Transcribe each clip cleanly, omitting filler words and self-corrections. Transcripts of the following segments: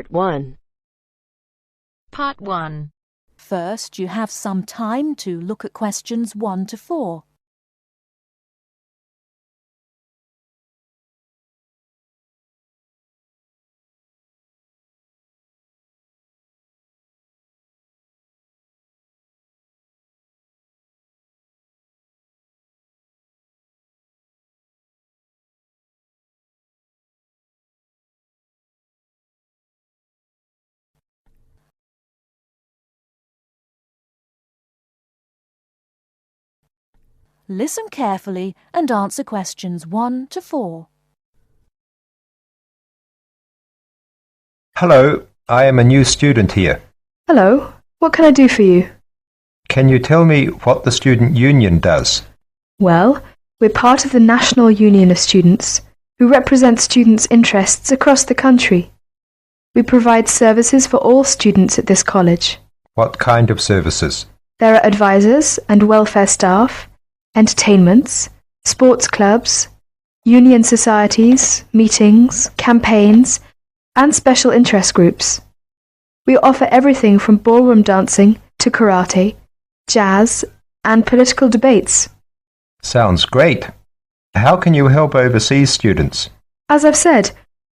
Part 1. Part 1. First, you have some time to look at questions 1 to 4. Listen carefully and answer questions 1 to 4. Hello, I am a new student here. Hello, what can I do for you? Can you tell me what the student union does? Well, we're part of the National Union of Students, who represent students' interests across the country. We provide services for all students at this college. What kind of services? There are advisors and welfare staff, entertainments, sports clubs, union societies, meetings, campaigns, and special interest groups. We offer everything from ballroom dancing to karate, jazz, and political debates. Sounds great. How can you help overseas students? As I've said,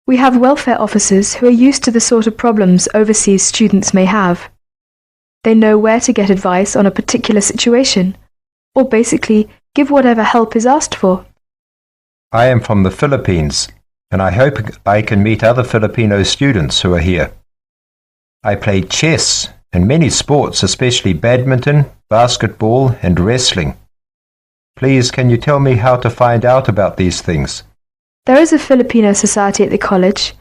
we have welfare officers who are used to the sort of problems overseas students may have. They know where to get advice on a particular situation, or basically give whatever help is asked for. I am from the Philippines, and I hope I can meet other Filipino students who are here. I play chess and many sports, especially badminton, basketball, and wrestling. Please, can you tell me how to find out about these things? There is a Filipino society at the college.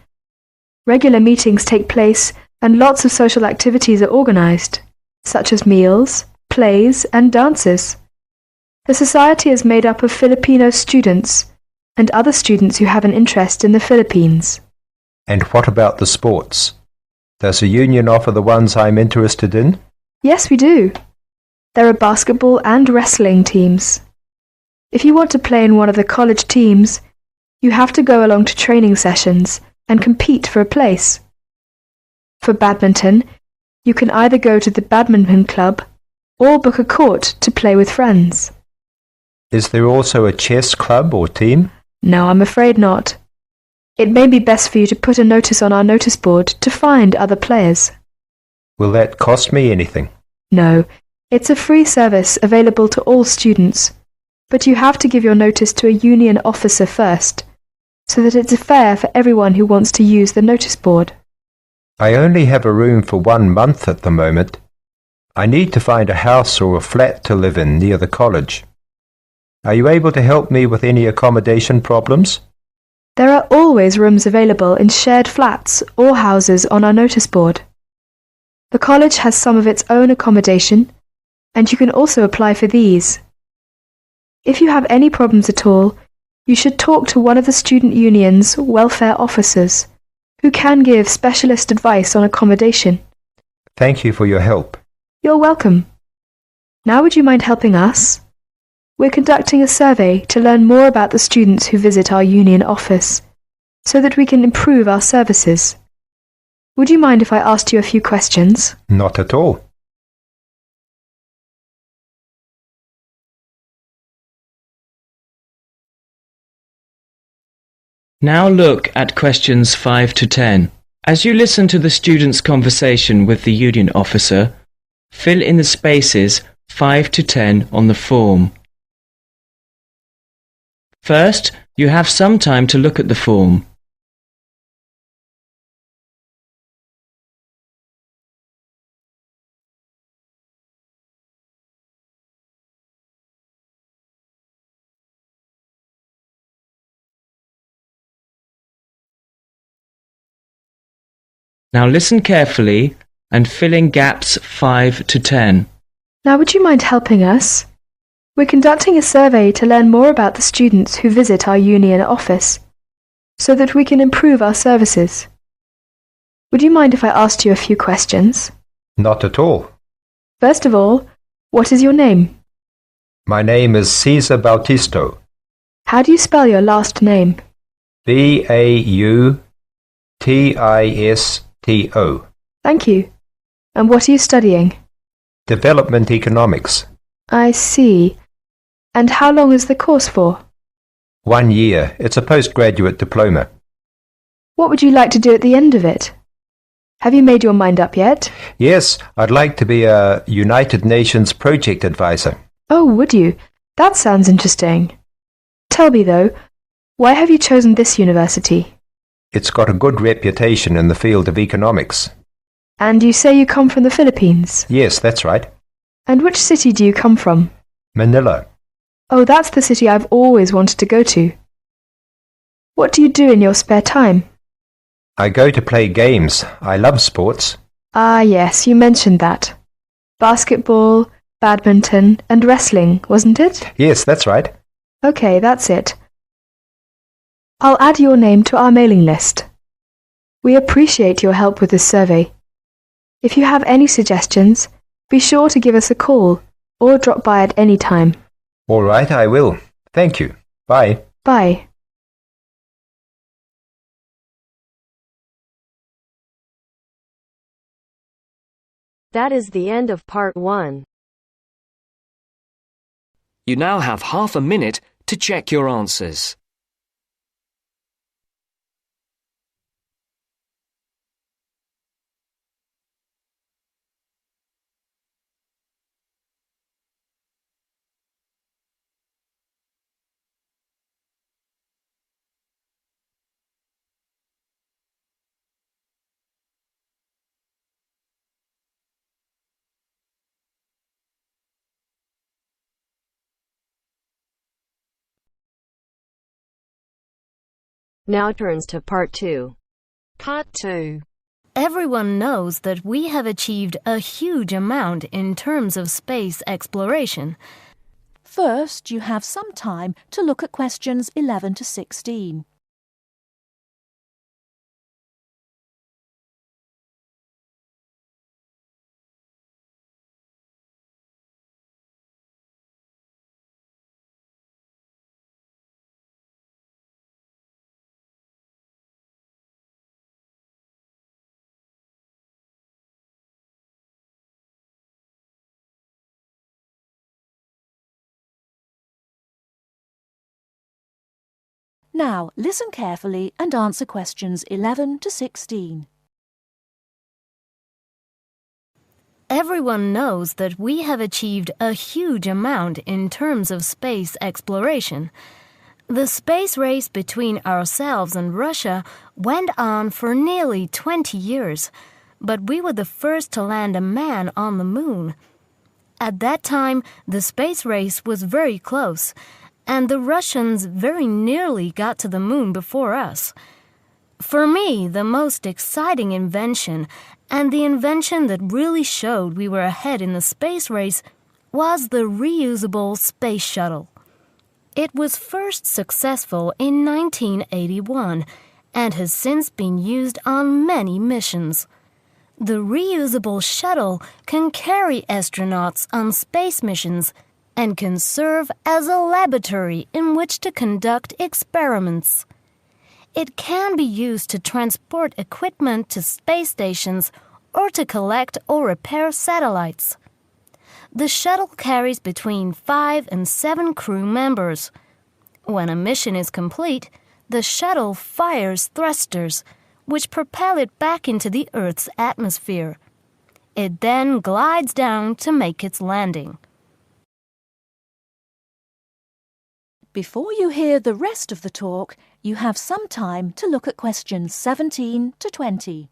Regular meetings take place and lots of social activities are organized, such as meals, plays, and dances. The society is made up of Filipino students and other students who have an interest in the Philippines. And what about the sports? Does the union offer the ones I'm interested in? Yes, we do. There are basketball and wrestling teams. If you want to play in one of the college teams, you have to go along to training sessions and compete for a place. For badminton, you can either go to the badminton club or book a court to play with friends. Is there also a chess club or team? No, I'm afraid not. It may be best for you to put a notice on our notice board to find other players. Will that cost me anything? No, it's a free service available to all students, but you have to give your notice to a union officer first, so that it's fair for everyone who wants to use the notice board. I only have a room for 1 month at the moment. I need to find a house or a flat to live in near the college. Are you able to help me with any accommodation problems? There are always rooms available in shared flats or houses on our notice board. The college has some of its own accommodation, and you can also apply for these. If you have any problems at all, you should talk to one of the student union's welfare officers, who can give specialist advice on accommodation. Thank you for your help. You're welcome. Now would you mind helping us? We're conducting a survey to learn more about the students who visit our union office, so that we can improve our services. Would you mind if I asked you a few questions? Not at all. Now look at questions 5 to 10. As you listen to the student's conversation with the union officer, fill in the spaces 5 to 10 on the form. First, you have some time to look at the form. Now listen carefully and fill in gaps 5 to 10. Now would you mind helping us? We're conducting a survey to learn more about the students who visit our union office, so that we can improve our services. Would you mind if I asked you a few questions? Not at all. First of all, what is your name? My name is Cesar Bautisto. How do you spell your last name? Bautisto. T-O. Thank you. And what are you studying? Development Economics. I see. And how long is the course for? 1 year. It's a postgraduate diploma. What would you like to do at the end of it? Have you made your mind up yet? Yes, I'd like to be a United Nations project advisor. Oh, would you? That sounds interesting. Tell me, though, why have you chosen this university? It's got a good reputation in the field of economics. And you say you come from the Philippines? Yes, that's right. And which city do you come from? Manila. Oh, that's the city I've always wanted to go to. What do you do in your spare time? I go to play games. I love sports. Ah, yes, you mentioned that. Basketball, badminton, and wrestling, wasn't it? Yes, that's right. Okay, that's it. I'll add your name to our mailing list. We appreciate your help with this survey. If you have any suggestions, be sure to give us a call or drop by at any time. All right, I will. Thank you. Bye. Bye. That is the end of part 1. You now have half a minute to check your answers. Now turns to part 2. Part 2. Everyone knows that we have achieved a huge amount in terms of space exploration. First, you have some time to look at questions 11 to 16. Now, listen carefully and answer questions 11 to 16. Everyone knows that we have achieved a huge amount in terms of space exploration. The space race between ourselves and Russia went on for nearly 20 years, but we were the first to land a man on the moon. At that time, the space race was very close, and the Russians very nearly got to the moon before us. For me, the most exciting invention, and the invention that really showed we were ahead in the space race, was the reusable space shuttle. It was first successful in 1981 and has since been used on many missions. The reusable shuttle can carry astronauts on space missions and can serve as a laboratory in which to conduct experiments. It can be used to transport equipment to space stations or to collect or repair satellites. The shuttle carries between 5 and 7 crew members. When a mission is complete, the shuttle fires thrusters, which propel it back into the Earth's atmosphere. It then glides down to make its landing. Before you hear the rest of the talk, you have some time to look at questions 17 to 20.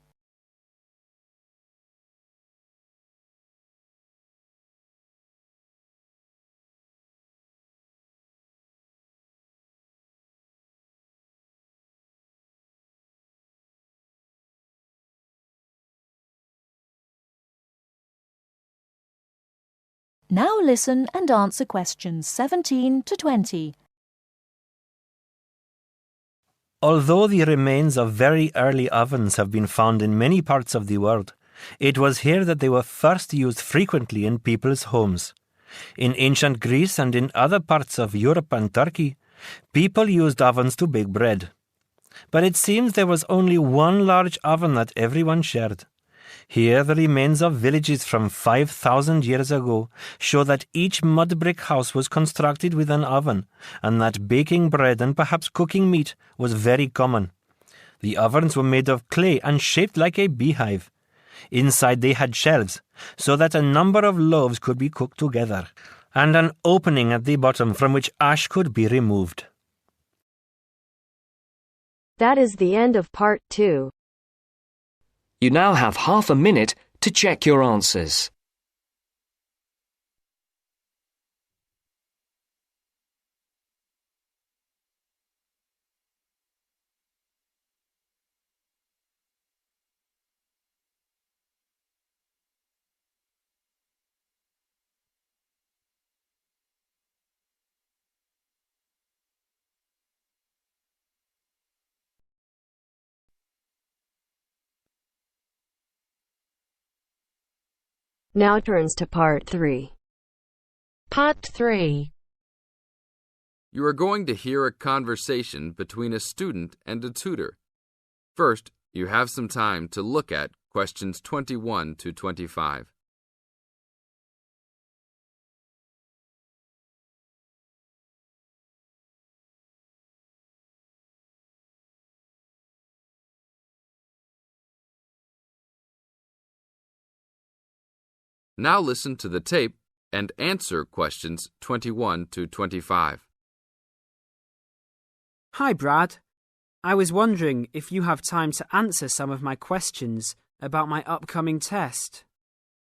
Now listen and answer questions 17 to 20. Although the remains of very early ovens have been found in many parts of the world, it was here that they were first used frequently in people's homes. In ancient Greece and in other parts of Europe and Turkey, people used ovens to bake bread. But it seems there was only one large oven that everyone shared. Here the remains of villages from 5,000 years ago show that each mud brick house was constructed with an oven, and that baking bread and perhaps cooking meat was very common. The ovens were made of clay and shaped like a beehive. Inside they had shelves, so that a number of loaves could be cooked together, and an opening at the bottom from which ash could be removed. That is the end of part 2. You now have half a minute to check your answers. Now turns to part 3. Part 3. You are going to hear a conversation between a student and a tutor. First, you have some time to look at questions 21 to 25. Now listen to the tape and answer questions 21 to 25. Hi, Brad. I was wondering if you have time to answer some of my questions about my upcoming test.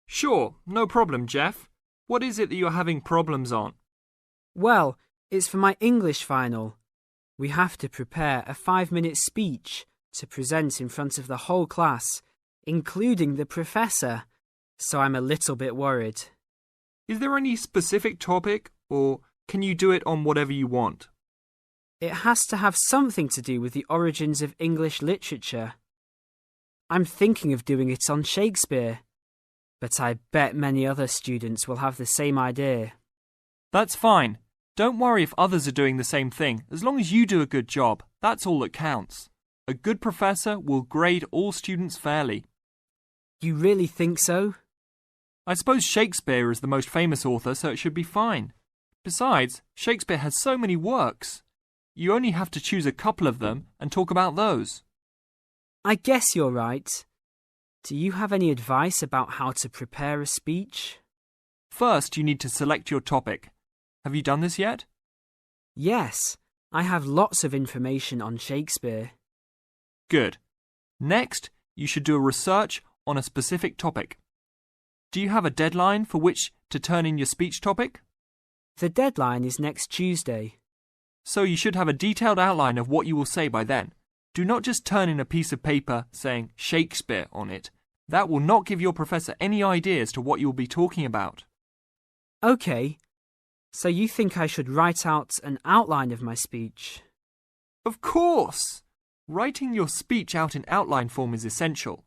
Sure, no problem, Jeff. What is it that you're having problems on? Well, it's for my English final. We have to prepare a 5-minute speech to present in front of the whole class, including the professor. So I'm a little bit worried. Is there any specific topic, or can you do it on whatever you want? It has to have something to do with the origins of English literature. I'm thinking of doing it on Shakespeare, but I bet many other students will have the same idea. That's fine. Don't worry if others are doing the same thing. As long as you do a good job, that's all that counts. A good professor will grade all students fairly. You really think so? I suppose Shakespeare is the most famous author, so it should be fine. Besides, Shakespeare has so many works. You only have to choose a couple of them and talk about those. I guess you're right. Do you have any advice about how to prepare a speech? First, you need to select your topic. Have you done this yet? Yes, I have lots of information on Shakespeare. Good. Next, you should do a research on a specific topic. Do you have a deadline for which to turn in your speech topic? The deadline is next Tuesday. So you should have a detailed outline of what you will say by then. Do not just turn in a piece of paper saying Shakespeare on it. That will not give your professor any idea as to what you will be talking about. OK. So you think I should write out an outline of my speech? Of course! Writing your speech out in outline form is essential.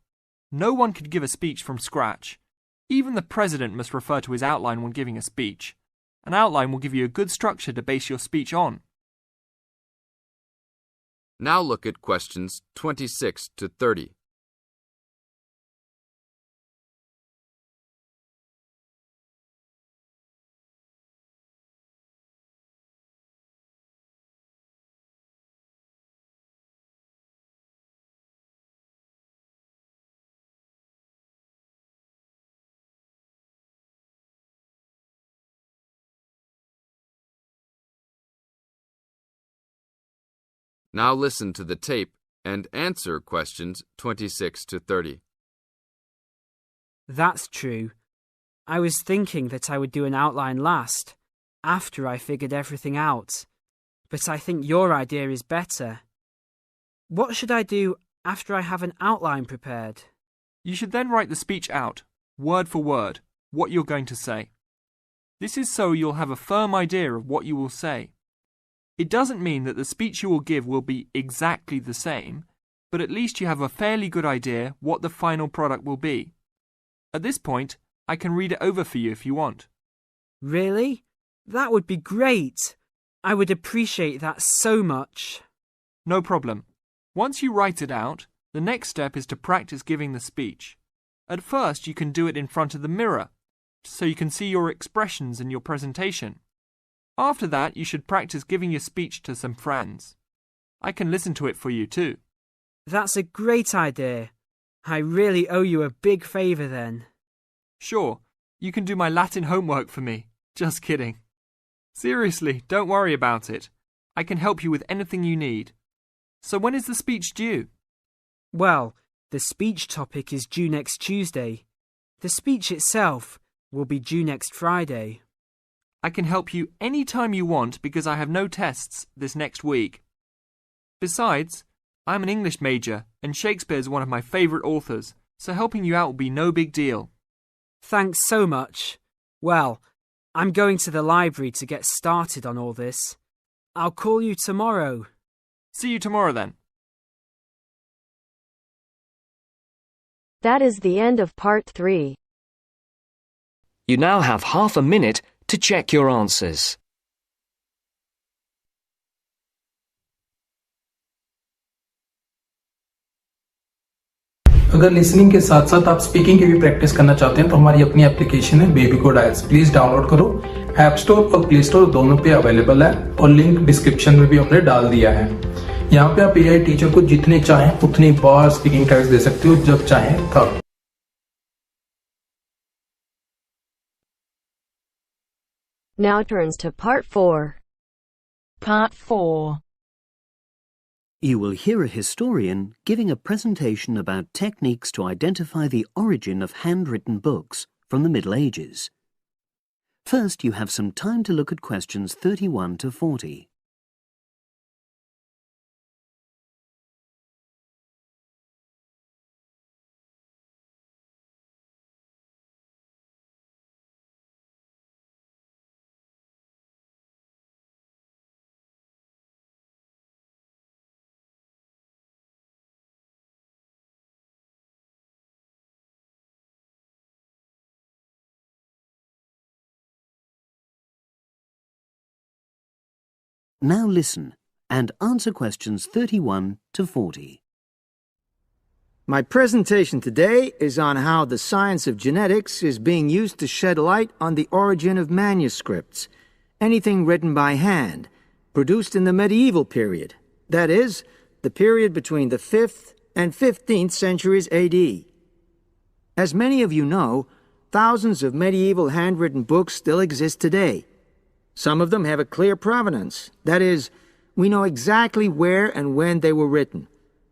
No one could give a speech from scratch. Even the president must refer to his outline when giving a speech. An outline will give you a good structure to base your speech on. Now look at questions 26 to 30. Now listen to the tape and answer questions 26 to 30. That's true. I was thinking that I would do an outline last, after I figured everything out. But I think your idea is better. What should I do after I have an outline prepared? You should then write the speech out, word for word, what you're going to say. This is so you'll have a firm idea of what you will say. It doesn't mean that the speech you will give will be exactly the same, but at least you have a fairly good idea what the final product will be. At this point, I can read it over for you if you want. Really? That would be great. I would appreciate that so much. No problem. Once you write it out, the next step is to practice giving the speech. At first, you can do it in front of the mirror, so you can see your expressions in your presentation. After that, you should practice giving your speech to some friends. I can listen to it for you too. That's a great idea. I really owe you a big favour then. Sure, you can do my Latin homework for me. Just kidding. Seriously, don't worry about it. I can help you with anything you need. So when is the speech due? Well, the speech topic is due next Tuesday. The speech itself will be due next Friday. I can help you any time you want because I have no tests this next week. Besides, I'm an English major and Shakespeare's one of my favourite authors, so helping you out will be no big deal. Thanks so much. Well, I'm going to the library to get started on all this. I'll call you tomorrow. See you tomorrow then. That is the end of part 3. You now have half a minute to check your answers. अगर listening के साथ साथ आप speaking की भी practice करना चाहते हैं तो हमारी अपनी एप्लीकेशन है baby code isles, please download करो। ऐप स्टोर और प्ले स्टोर दोनों पे अवेलेबल है और लिंक डिस्क्रिप्शन में भी हमने डाल दिया है। यहाँ पे आप एआई टीचर को जितने चाहें उतनी बार स्पीकिंग टेस्ट दे सकते हो, जब चाहें तब। Now turns to part 4. Part 4. You will hear a historian giving a presentation about techniques to identify the origin of handwritten books from the Middle Ages. First, you have some time to look at questions 31 to 40. Now listen and answer questions 31 to 40. My presentation today is on how the science of genetics is being used to shed light on the origin of manuscripts, anything written by hand, produced in the medieval period, that is, the period between the 5th and 15th centuries AD. As many of you know, thousands of medieval handwritten books still exist today. Some of them have a clear provenance. That is, we know exactly where and when they were written.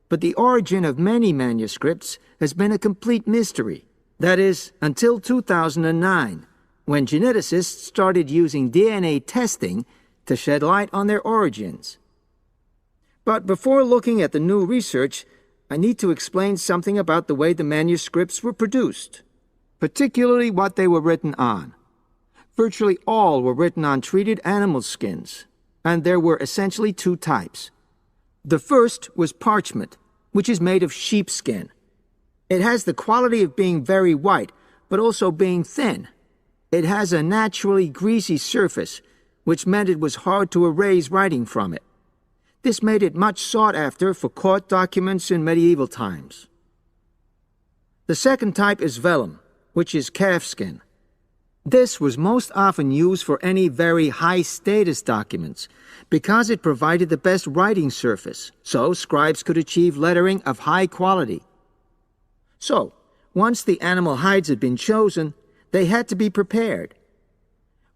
But the origin of many manuscripts has been a complete mystery. That is, until 2009, when geneticists started using DNA testing to shed light on their origins. But before looking at the new research, I need to explain something about the way the manuscripts were produced, particularly what they were written on. Virtually all were written on treated animal skins, and there were essentially two types. The first was parchment, which is made of sheepskin. It has the quality of being very white, but also being thin. It has a naturally greasy surface, which meant it was hard to erase writing from it. This made it much sought after for court documents in medieval times. The second type is vellum, which is calfskin. This was most often used for any very high-status documents because it provided the best writing surface, so scribes could achieve lettering of high quality. So, once the animal hides had been chosen, they had to be prepared.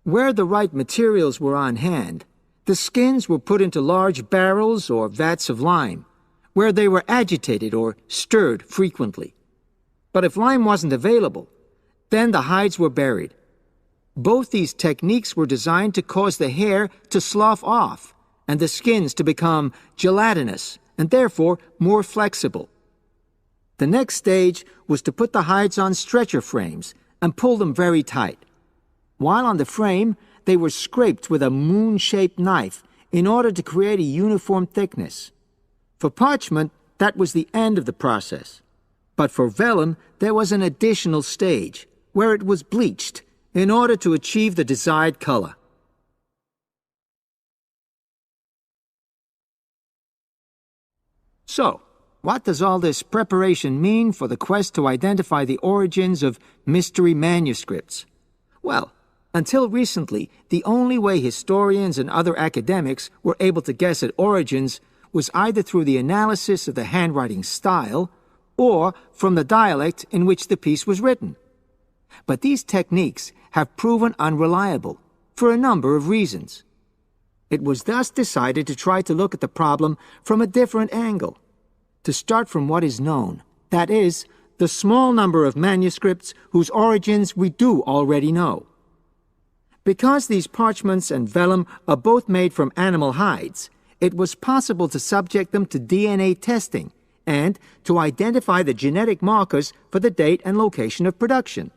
Where the right materials were on hand, the skins were put into large barrels or vats of lime, where they were agitated or stirred frequently. But if lime wasn't available, then the hides were buried. Both these techniques were designed to cause the hair to slough off and the skins to become gelatinous and therefore more flexible. The next stage was to put the hides on stretcher frames and pull them very tight. While on the frame, they were scraped with a moon-shaped knife in order to create a uniform thickness. For parchment, that was the end of the process. But for vellum, there was an additional stage, where it was bleached in order to achieve the desired color. So, what does all this preparation mean for the quest to identify the origins of mystery manuscripts? Well, until recently, the only way historians and other academics were able to guess at origins was either through the analysis of the handwriting style or from the dialect in which the piece was written. But these techniques have proven unreliable for a number of reasons. It was thus decided to try to look at the problem from a different angle, to start from what is known, that is, the small number of manuscripts whose origins we do already know. Because these parchments and vellum are both made from animal hides, it was possible to subject them to DNA testing and to identify the genetic markers for the date and location of production.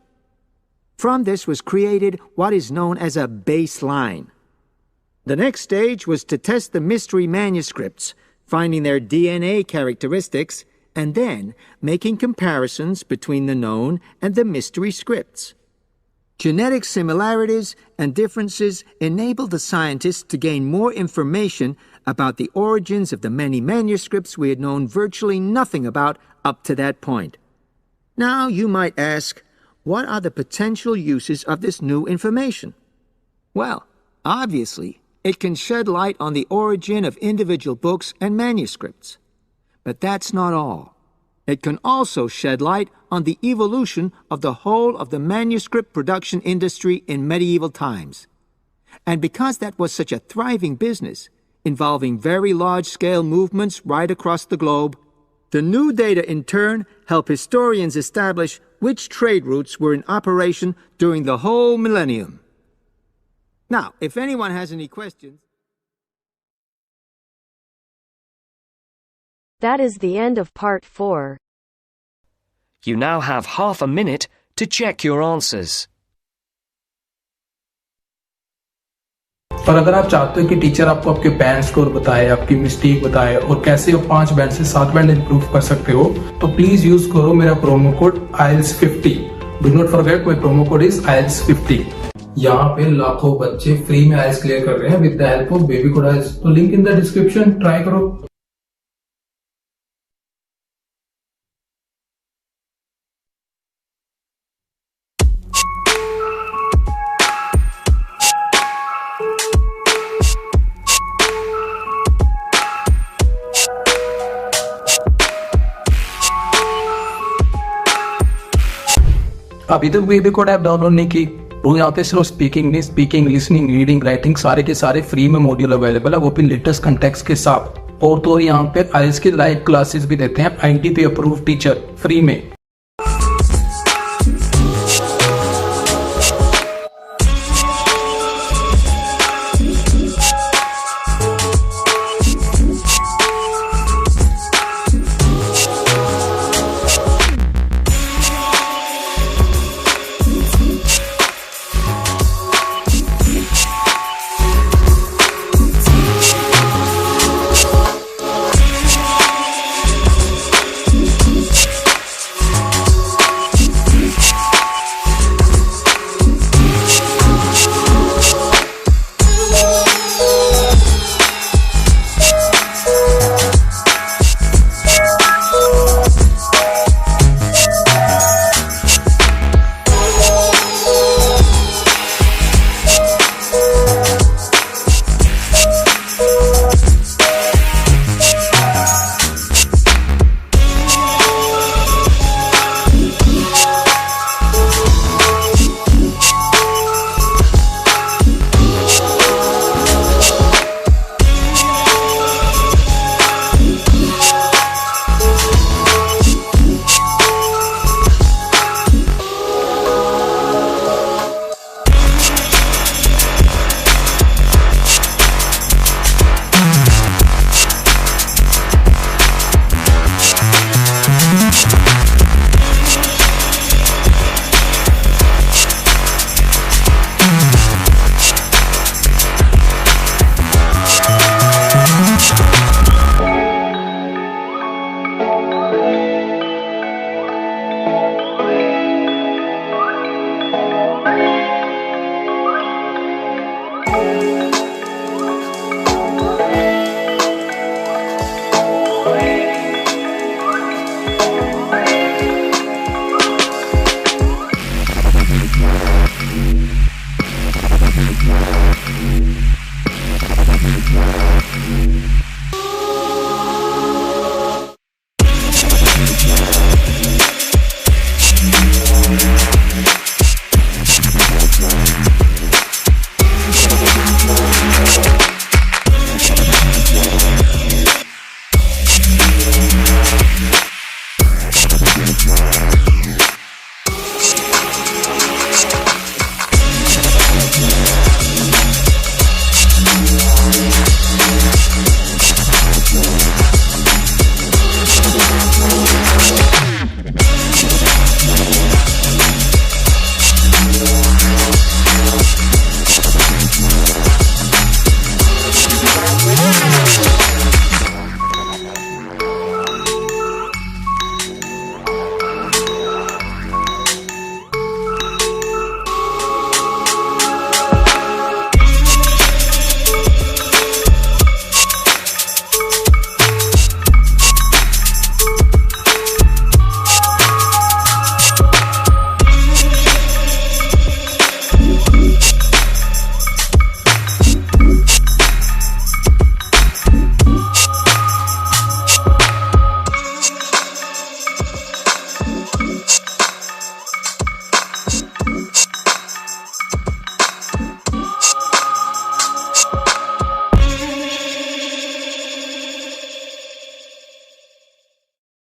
From this was created what is known as a baseline. The next stage was to test the mystery manuscripts, finding their DNA characteristics, and then making comparisons between the known and the mystery scripts. Genetic similarities and differences enabled the scientists to gain more information about the origins of the many manuscripts we had known virtually nothing about up to that point. Now you might ask, what are the potential uses of this new information? Well, obviously, it can shed light on the origin of individual books and manuscripts. But that's not all. It can also shed light on the evolution of the whole of the manuscript production industry in medieval times. And because that was such a thriving business, involving very large-scale movements right across the globe, the new data in turn help historians establish which trade routes were in operation during the whole millennium. Now, if anyone has any questions... That is the end of part 4. You now have half a minute to check your answers. और अगर आप चाहते हो कि teacher आपको आपके band score बताए, आपकी मिस्टेक बताए और कैसे आप 5 बैंड से 7 बैंड इंप्रूव कर सकते हो, तो प्लीज यूज करो मेरा promo code IELTS50. Do not forget my promo code is IELTS50. यहाँ पे लाखों बच्चे फ्री में IELTS क्लियर कर रहे हैं with the help of baby code IELTS. तो link in the description, try करो. अभी तक बेबी कोड ऐप डाउनलोड नहीं की तो यहाँ पे सिर्फ स्पीकिंग, लिसनिंग, रीडिंग, राइटिंग सारे के सारे फ्री में मॉड्यूल अवेलेबल है, वो भी लेटेस्ट कंटेक्स्ट के साथ. और तो यहाँ पे IELTS की लाइव क्लासेस भी देते हैं ITP अप्रूव्ड टीचर फ्री में.